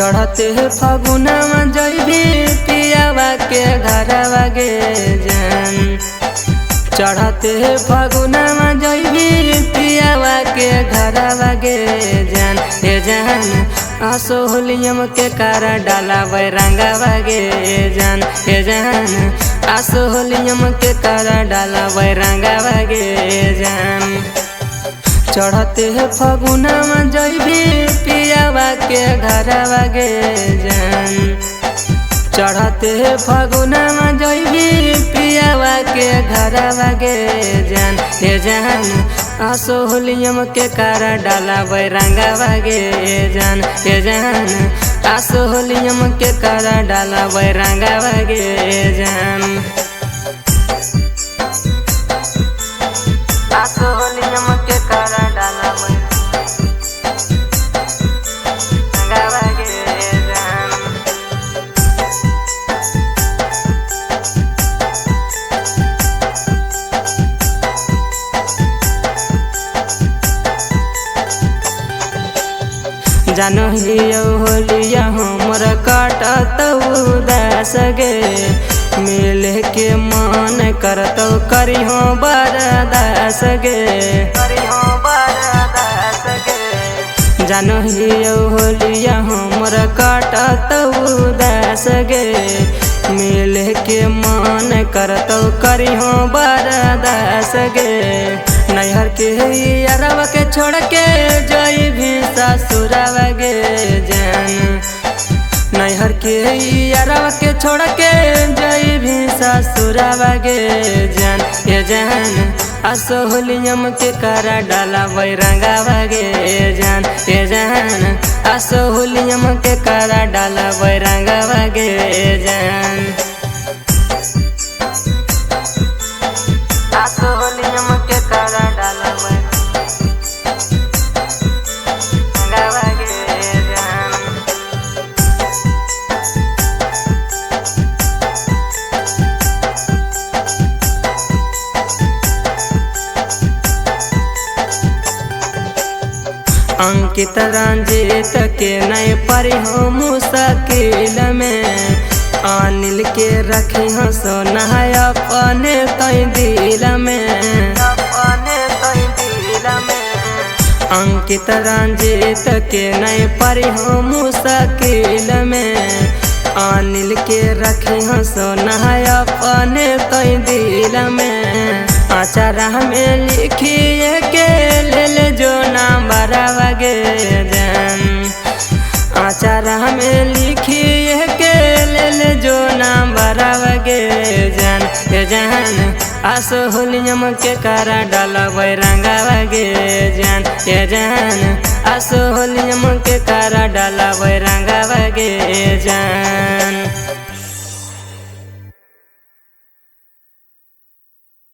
चढ़ते फगुनवा जइबी पियावा के घरवा गे जान। चढ़ते फगुनवा जइबी पियावा के घरवा गे जान। हे जान आसो होलियम के कारा डाला रंगावा गे जान। हे जान आसो होलियम के कारा डाला रंगावा गे जान। चढ़ते फगुनवा जइबी पियावा के घरवा गे जान। चढ़ते फगुनवा जइबी पियावा के घरवा गे जान। हे जान आसो होलियम के कारा डाला रंगावा गे जान। हे जान आसो होलियम के कारा डाला रंगावा गे जान। आसो होलियम के कारा डाला रंगावा गे जान। जानो हियो होलिया हमर काटत उदास गे। मिल के मन करतौ करिहो बरदास गे। जानो हियो होलिया हमर काटत उदास गे। मिल के मन करतौ करिहो बरदास गे। नैहर के अरवा के छोड़ के जइबी ससुरवा गे जान। नैहर के अरवा के छोड़ के जइबी ससुरवा गे जान। हे जान आसो होलियम के कारा डाला रंगावा गे जान। हे जान आसो होलियम के कारा डाला रंगावा गे जान। आसो होलियम के कारा डाला रंगावा गे जान। अंकित रंजीत के नहीं परी हो मुश्किल में। अनिल के रखी हो सोना अपने तई दिल में। अंकित रंजीत के नहीं परी हो मुश्किल में। अनिल के रखी हो सोना अपने तई दिल में। आचारा में लिखिए के ले जो नाम बरावा गे जान। आचारा में लिखिए के ले जो नाम बरावा गे जान। हे जान आसो होलियम के कारा डाला रंगावा गे जान। हे जान आसो होलियम के कारा डाला रंगावा गे जान।